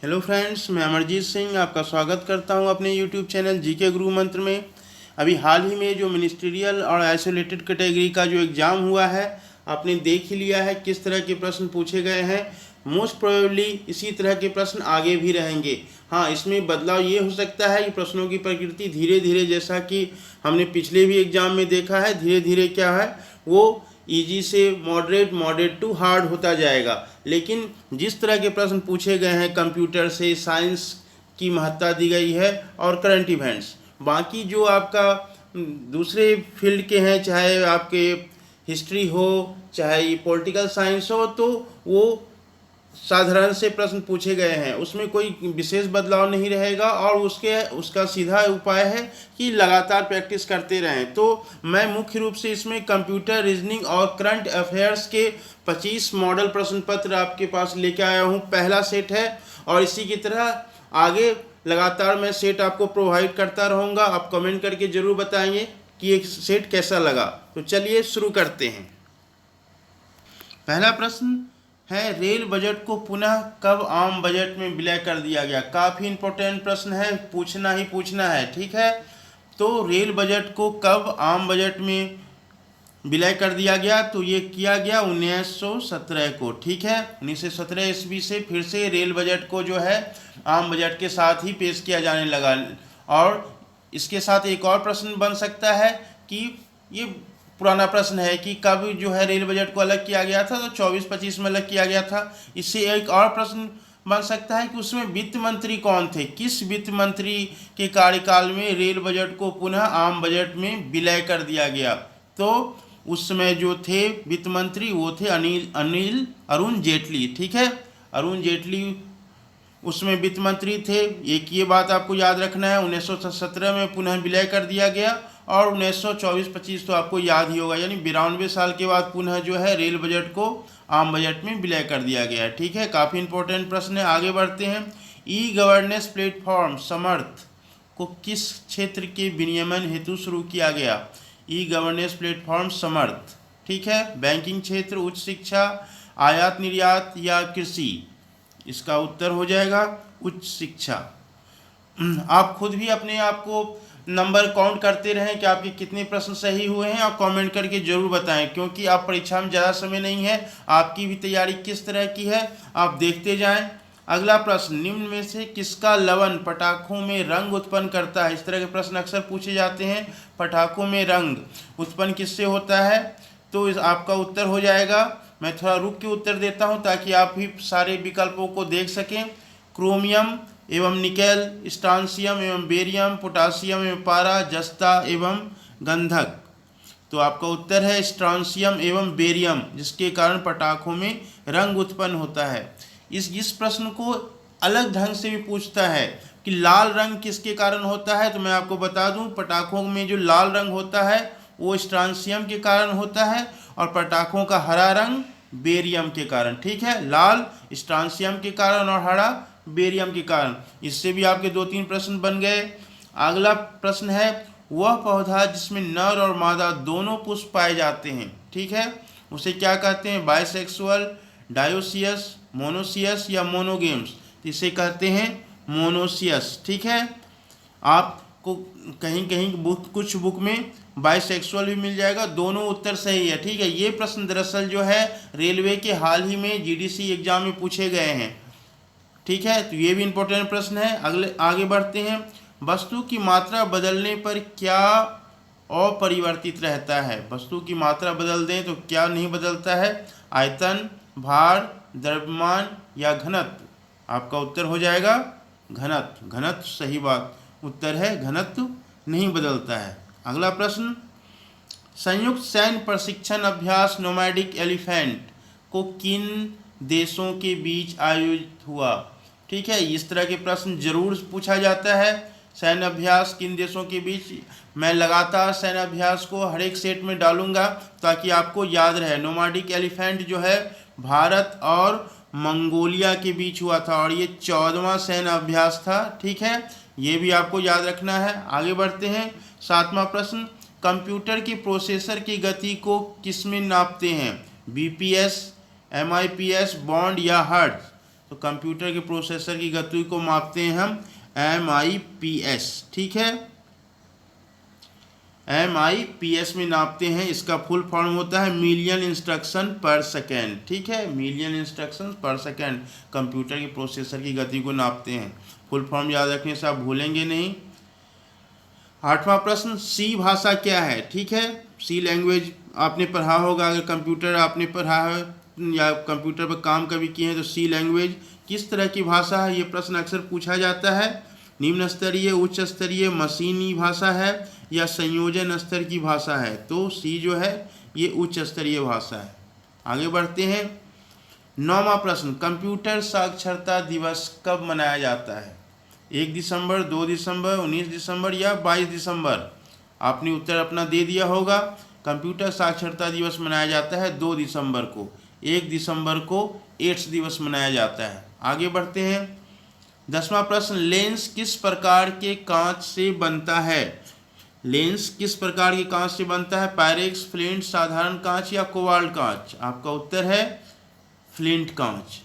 Hello friends, मैं अमरजीत सिंह आपका स्वागत करता हूं अपने यूट्यूब चैनल जीके गुरु मंत्र में। अभी हाल ही में जो मिनिस्ट्रियल और आइसोलेटेड कैटेगरी का जो एग्ज़ाम हुआ है, आपने देख ही लिया है किस तरह के प्रश्न पूछे गए हैं। मोस्ट प्रोबेबली इसी तरह के प्रश्न आगे भी रहेंगे। हाँ, इसमें बदलाव ये हो सकता है कि प्रश्नों की प्रकृति धीरे धीरे, जैसा कि हमने पिछले भी एग्ज़ाम में देखा है, धीरे धीरे क्या है वो इजी से मॉडरेट, मॉडरेट टू हार्ड होता जाएगा। लेकिन जिस तरह के प्रश्न पूछे गए हैं, कंप्यूटर से साइंस की महत्ता दी गई है और करंट इवेंट्स, बाकी जो आपका दूसरे फील्ड के हैं, चाहे आपके हिस्ट्री हो चाहे पॉलिटिकल साइंस हो, तो वो साधारण से प्रश्न पूछे गए हैं, उसमें कोई विशेष बदलाव नहीं रहेगा। और उसका सीधा उपाय है कि लगातार प्रैक्टिस करते रहें। तो मैं मुख्य रूप से इसमें कंप्यूटर, रीजनिंग और करंट अफेयर्स के 25 मॉडल प्रश्न पत्र आपके पास लेके आया हूँ। पहला सेट है और इसी की तरह आगे लगातार मैं सेट आपको प्रोवाइड करता रहूँगा। आप कमेंट करके ज़रूर बताएंगे कि ये सेट कैसा लगा। तो चलिए शुरू करते हैं। पहला प्रश्न है, रेल बजट को पुनः कब आम बजट में विलय कर दिया गया। काफ़ी इंपॉर्टेंट प्रश्न है, पूछना ही पूछना है। ठीक है, तो रेल बजट को कब आम बजट में विलय कर दिया गया, तो ये किया गया 1917 को। ठीक है, 1917 ईस्वी से फिर से रेल बजट को जो है आम बजट के साथ ही पेश किया जाने लगा। और इसके साथ एक और प्रश्न बन सकता है कि ये पुराना प्रश्न है कि कब जो है रेल बजट को अलग किया गया था, तो 24-25 में अलग किया गया था। इससे एक और प्रश्न बन सकता है कि उसमें वित्त मंत्री कौन थे, किस वित्त मंत्री के कार्यकाल में रेल बजट को पुनः आम बजट में विलय कर दिया गया। तो उस समय जो थे वित्त मंत्री वो थे अरुण जेटली। ठीक है, अरुण जेटली उसमें वित्त मंत्री थे। एक ये बात आपको याद रखना है, 1917 में पुनः विलय कर दिया गया और 1924-25 तो आपको याद ही होगा, यानी 92 साल के बाद पुनः जो है रेल बजट को आम बजट में विलय कर दिया गया है। ठीक है, काफ़ी इंपॉर्टेंट प्रश्न है। आगे बढ़ते हैं। ई गवर्नेंस प्लेटफॉर्म समर्थ को किस क्षेत्र के विनियमन हेतु शुरू किया गया। ई गवर्नेंस प्लेटफॉर्म समर्थ, ठीक है, बैंकिंग क्षेत्र, उच्च शिक्षा, आयात निर्यात या कृषि। इसका उत्तर हो जाएगा उच्च शिक्षा। आप खुद भी अपने आप को नंबर काउंट करते रहें कि आपके कितने प्रश्न सही हुए हैं, और कमेंट करके जरूर बताएं, क्योंकि आप परीक्षा में ज़्यादा समय नहीं है। आपकी भी तैयारी किस तरह की है आप देखते जाएं। अगला प्रश्न, निम्न में से किसका लवन पटाखों में रंग उत्पन्न करता है। इस तरह के प्रश्न अक्सर पूछे जाते हैं। पटाखों में रंग उत्पन्न किससे होता है, तो आपका उत्तर हो जाएगा, मैं थोड़ा रुक के उत्तर देता हूं ताकि आप भी सारे विकल्पों को देख सकें। क्रोमियम एवं निकेल, स्ट्रांसियम एवं बेरियम, पोटासियम एवं पारा, जस्ता एवं गंधक। तो आपका उत्तर है स्ट्रांसियम एवं बेरियम, जिसके कारण पटाखों में रंग उत्पन्न होता है। इस प्रश्न को अलग ढंग से भी पूछता है कि लाल रंग किसके कारण होता है, तो मैं आपको बता दूं, पटाखों में जो लाल रंग होता है वो स्ट्रांसियम के कारण होता है और पटाखों का हरा रंग बेरियम के कारण। ठीक है, लाल स्ट्रांसियम के कारण और हरा बेरियम के कारण। इससे भी आपके 2-3 प्रश्न बन गए। अगला प्रश्न है, वह पौधा जिसमें नर और मादा दोनों पुष्प पाए जाते हैं, ठीक है, उसे क्या कहते हैं। बाइसेक्सुअल, डायोसियस, मोनोसियस या मोनोगेम्स। इसे कहते हैं मोनोसियस। ठीक है, आपको कहीं कहीं कुछ बुक में बाइसेक्सुअल भी मिल जाएगा। दोनों उत्तर सही है। ठीक है, ये प्रश्न दरअसल जो है रेलवे के हाल ही में जीडीसी एग्जाम में पूछे गए हैं। ठीक है, तो ये भी इंपॉर्टेंट प्रश्न है। आगे बढ़ते हैं। वस्तु की मात्रा बदलने पर क्या अपरिवर्तित रहता है। वस्तु की मात्रा बदल दें तो क्या नहीं बदलता है। आयतन, भार, द्रव्यमान या घनत्व। आपका उत्तर हो जाएगा घनत्व। घनत्व सही बात उत्तर है, घनत्व नहीं बदलता है। अगला प्रश्न, संयुक्त सैन्य प्रशिक्षण अभ्यास नोमैडिक एलिफेंट को किन देशों के बीच आयोजित हुआ। ठीक है, इस तरह के प्रश्न जरूर पूछा जाता है। सैन्य अभ्यास किन देशों के बीच, मैं लगातार सैन्य अभ्यास को हर एक सेट में डालूंगा ताकि आपको याद रहे। नोमैडिक एलिफेंट जो है भारत और मंगोलिया के बीच हुआ था और ये 14वां सैन्य अभ्यास था। ठीक है, ये भी आपको याद रखना है। आगे बढ़ते हैं। 7वां प्रश्न, कंप्यूटर के प्रोसेसर की गति को किसमें नापते हैं। बीपीएस, एमआईपीएस, बॉन्ड या हर्ट्ज। तो कंप्यूटर के प्रोसेसर की गति को मापते हैं हम MIPS, ठीक है, MIPS में नापते हैं। इसका फुल फॉर्म होता है मिलियन इंस्ट्रक्शन पर सेकेंड, ठीक है, मिलियन इंस्ट्रक्शन पर सेकेंड कंप्यूटर के प्रोसेसर की गति को नापते हैं। फुल फॉर्म याद रखने से आप भूलेंगे नहीं। 8वां प्रश्न, सी भाषा क्या है, ठीक है, सी लैंग्वेज आपने पढ़ा होगा, अगर कंप्यूटर आपने पढ़ा है या कंप्यूटर पर काम कभी किए हैं तो सी लैंग्वेज किस तरह की भाषा है, ये प्रश्न अक्सर पूछा जाता है। निम्न स्तरीय, उच्च स्तरीय, मशीनी भाषा है या संयोजन स्तर की भाषा है, तो सी जो है ये उच्च स्तरीय भाषा है। आगे बढ़ते हैं। 9वां प्रश्न, कंप्यूटर साक्षरता दिवस कब मनाया जाता है, 1 दिसंबर, 2 दिसंबर, 19 दिसंबर या 22 दिसंबर? आपने उत्तर अपना दे दिया होगा। कंप्यूटर साक्षरता दिवस मनाया जाता है 2 दिसंबर को, 1 दिसंबर को एड्स दिवस मनाया जाता है। आगे बढ़ते हैं। 10वां प्रश्न, लेंस किस प्रकार के कांच से बनता है, लेंस किस प्रकार के कांच से बनता है, पायरेक्स, फ्लिंट, साधारण कांच या कोबाल्ट कांच? आपका उत्तर है फ्लिंट कांच।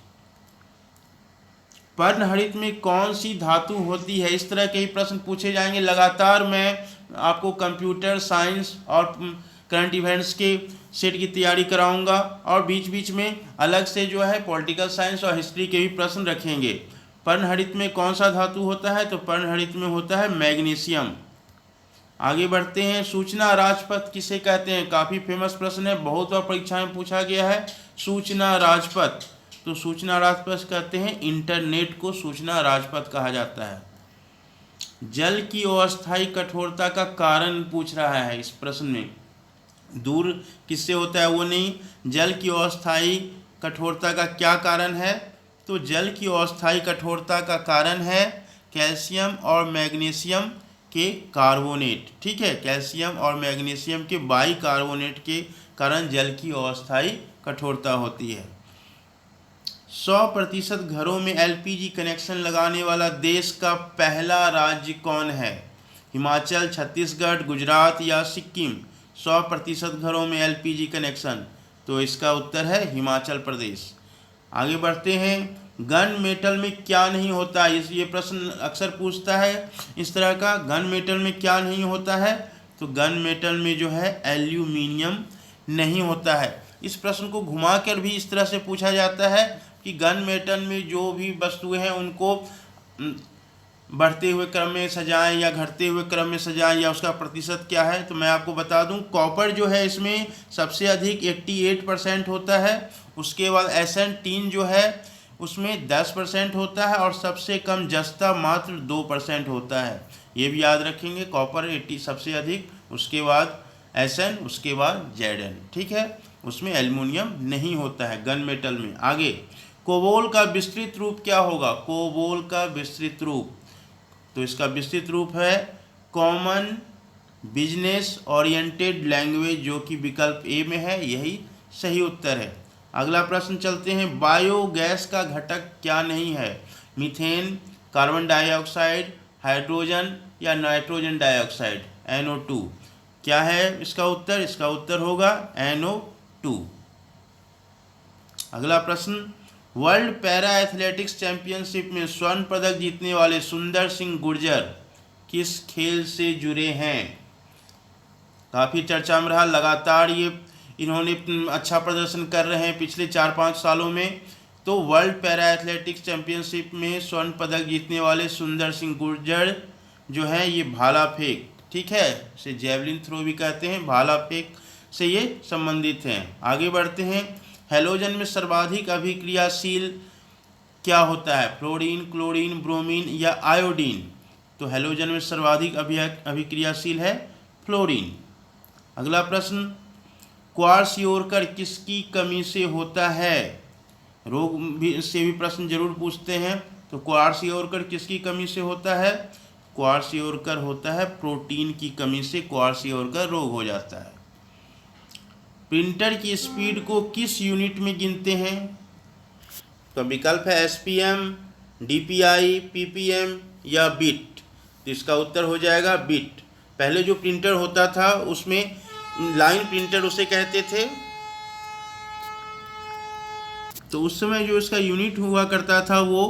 पर्णहरित में कौन सी धातु होती है, इस तरह के ही प्रश्न पूछे जाएंगे। लगातार मैं आपको कंप्यूटर साइंस और करंट इवेंट्स के सेट की तैयारी कराऊंगा और बीच बीच में अलग से जो है पॉलिटिकल साइंस और हिस्ट्री के भी प्रश्न रखेंगे। पर्णहरित में कौन सा धातु होता है, तो पर्णहरित में होता है मैग्नीशियम। आगे बढ़ते हैं। सूचना राजपथ किसे कहते हैं, काफ़ी फेमस प्रश्न है, बहुत बार परीक्षा में पूछा गया है। सूचना राजपथ, तो सूचना राजपथ कहते हैं इंटरनेट को सूचना राजपथ कहा जाता है। जल की अस्थायी कठोरता का कारण पूछ रहा है इस प्रश्न में, दूर किससे होता है वो नहीं, जल की अस्थायी कठोरता का क्या कारण है, तो जल की अस्थायी कठोरता का कारण है कैल्शियम और मैग्नीशियम के कार्बोनेट, ठीक है, कैल्शियम और मैग्नीशियम के बाइकार्बोनेट के कारण जल की अस्थायी कठोरता होती है। 100% घरों में LPG कनेक्शन लगाने वाला देश का पहला राज्य कौन है, हिमाचल, छत्तीसगढ़, गुजरात या सिक्किम? 100% घरों में LPG कनेक्शन, तो इसका उत्तर है हिमाचल प्रदेश। आगे बढ़ते हैं। गन मेटल में क्या नहीं होता, ये प्रश्न अक्सर पूछता है इस तरह का, गन मेटल में क्या नहीं होता है, तो गन मेटल में जो है एल्यूमिनियम नहीं होता है। इस प्रश्न को घुमाकर भी इस तरह से पूछा जाता है कि गन मेटल में जो भी वस्तुएं हैं उनको बढ़ते हुए क्रम में सजाएं या घटते हुए क्रम में सजाएं या उसका प्रतिशत क्या है, तो मैं आपको बता दूं कॉपर जो है इसमें सबसे अधिक 88% होता है, उसके बाद एसन टीन जो है उसमें 10% होता है और सबसे कम जस्ता मात्र 2% होता है। ये भी याद रखेंगे, कॉपर 80 सबसे अधिक, उसके बाद एसन, उसके बाद जेडन, ठीक है, उसमें एल्युमिनियम नहीं होता है गन मेटल में। आगे, कोबोल का विस्तृत रूप क्या होगा, कोबोल का विस्तृत रूप, तो इसका विस्तृत रूप है कॉमन बिजनेस ओरिएंटेड लैंग्वेज, जो कि विकल्प ए में है, यही सही उत्तर है। अगला प्रश्न चलते हैं। बायोगैस का घटक क्या नहीं है, मीथेन, कार्बन डाइऑक्साइड, हाइड्रोजन या नाइट्रोजन डाइऑक्साइड, NO2? क्या है इसका उत्तर, इसका उत्तर होगा NO2। अगला प्रश्न, वर्ल्ड पैरा एथलेटिक्स चैंपियनशिप में स्वर्ण पदक जीतने वाले सुंदर सिंह गुर्जर किस खेल से जुड़े हैं? काफ़ी चर्चा में रहा, लगातार ये इन्होंने अच्छा प्रदर्शन कर रहे हैं पिछले 4-5 सालों में। तो वर्ल्ड पैरा एथलेटिक्स चैंपियनशिप में स्वर्ण पदक जीतने वाले सुंदर सिंह गुर्जर जो है ये भाला फेंक, ठीक है, इसे जेवलिन थ्रो भी कहते हैं, भाला फेंक से ये संबंधित हैं। आगे बढ़ते हैं। हैलोजन में सर्वाधिक अभिक्रियाशील क्या होता है, फ्लोरीन, क्लोरीन, ब्रोमीन या आयोडीन? तो हैलोजन में सर्वाधिक अभिक्रियाशील है फ्लोरीन। अगला प्रश्न, क्वार्सियोरकर किसकी कमी से होता है, रोग भी से भी प्रश्न जरूर पूछते हैं। तो क्वार्सियोरकर किसकी कमी से होता है, क्वार्सियोरकर होता है प्रोटीन की कमी से क्वार्सियोरकर रोग हो जाता है। प्रिंटर की स्पीड को किस यूनिट में गिनते हैं? तो विकल्प है SPM, DPI, PPM या बिट। तो इसका उत्तर हो जाएगा बिट। पहले जो प्रिंटर होता था उसमें लाइन प्रिंटर उसे कहते थे, तो उस समय जो इसका यूनिट हुआ करता था वो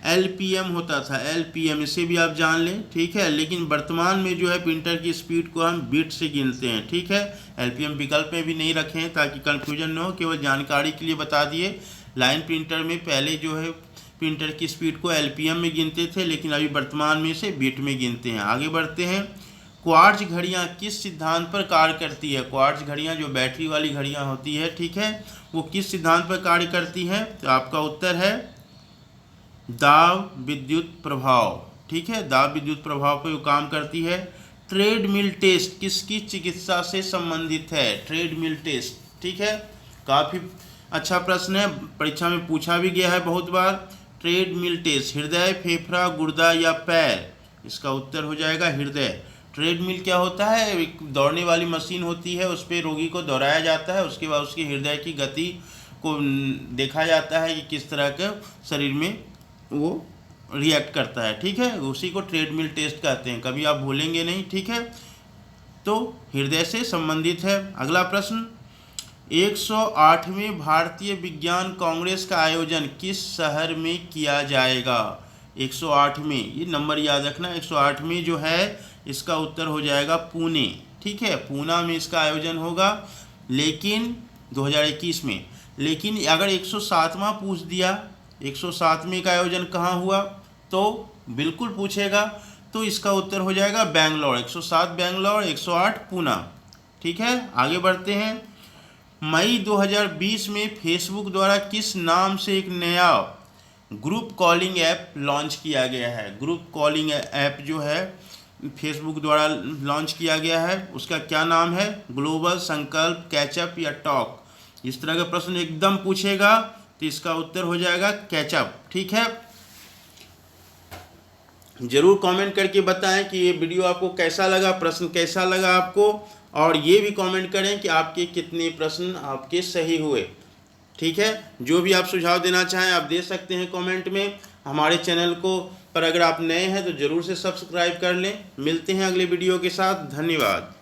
LPM होता था, LPM, इसे भी आप जान लें, ठीक है। लेकिन वर्तमान में जो है प्रिंटर की स्पीड को हम बिट से गिनते हैं, ठीक है। LPM विकल्प में भी नहीं रखें ताकि कन्फ्यूजन न हो, केवल जानकारी के लिए बता दिए। लाइन प्रिंटर में पहले जो है प्रिंटर की स्पीड को LPM में गिनते थे, लेकिन अभी वर्तमान में इसे बिट में गिनते हैं। आगे बढ़ते हैं। क्वार्ट्ज घड़ियाँ किस सिद्धांत पर कार्य करती है? क्वार्ट्ज घड़ियाँ जो बैटरी वाली घड़ियाँ होती है, ठीक है, वो किस सिद्धांत पर कार्य करती हैं? तो आपका उत्तर है दाब विद्युत प्रभाव, ठीक है, दाब विद्युत प्रभाव पर वो काम करती है। ट्रेडमिल टेस्ट किसकी चिकित्सा से संबंधित है? ट्रेडमिल टेस्ट, ठीक है, काफ़ी अच्छा प्रश्न है, परीक्षा में पूछा भी गया है बहुत बार। ट्रेडमिल टेस्ट हृदय, फेफड़ा, गुर्दा या पैर? इसका उत्तर हो जाएगा हृदय। ट्रेडमिल क्या होता है? एक दौड़ने वाली मशीन होती है, उस पर रोगी को दौड़ाया जाता है, उसके बाद उसकी हृदय की गति को देखा जाता है कि किस तरह के शरीर में वो रिएक्ट करता है, ठीक है, उसी को ट्रेडमिल टेस्ट कहते हैं, कभी आप भूलेंगे नहीं, ठीक है। तो हृदय से संबंधित है। अगला प्रश्न, 108वें भारतीय विज्ञान कांग्रेस का आयोजन किस शहर में किया जाएगा? 108वें, ये नंबर याद रखना, 108वें जो है इसका उत्तर हो जाएगा पुणे, ठीक है, पूना में इसका आयोजन होगा, लेकिन 2021 में। लेकिन अगर 107वां पूछ दिया, 107वें का आयोजन कहाँ हुआ, तो बिल्कुल पूछेगा, तो इसका उत्तर हो जाएगा बेंगलोर। 107 बेंगलोर, 108 पूना, ठीक है। आगे बढ़ते हैं। मई 2020 में फेसबुक द्वारा किस नाम से एक नया ग्रुप कॉलिंग ऐप लॉन्च किया गया है? ग्रुप कॉलिंग ऐप जो है फेसबुक द्वारा लॉन्च किया गया है, उसका क्या नाम है? ग्लोबल, संकल्प, कैचअप या टॉक? इस तरह का प्रश्न एकदम पूछेगा तो इसका उत्तर हो जाएगा कैचअप, ठीक है। जरूर कमेंट करके बताएं कि ये वीडियो आपको कैसा लगा, प्रश्न कैसा लगा आपको, और ये भी कमेंट करें कि आपके कितने प्रश्न आपके सही हुए, ठीक है। जो भी आप सुझाव देना चाहें आप दे सकते हैं कमेंट में। हमारे चैनल को पर अगर आप नए हैं तो ज़रूर से सब्सक्राइब कर लें। मिलते हैं अगले वीडियो के साथ, धन्यवाद।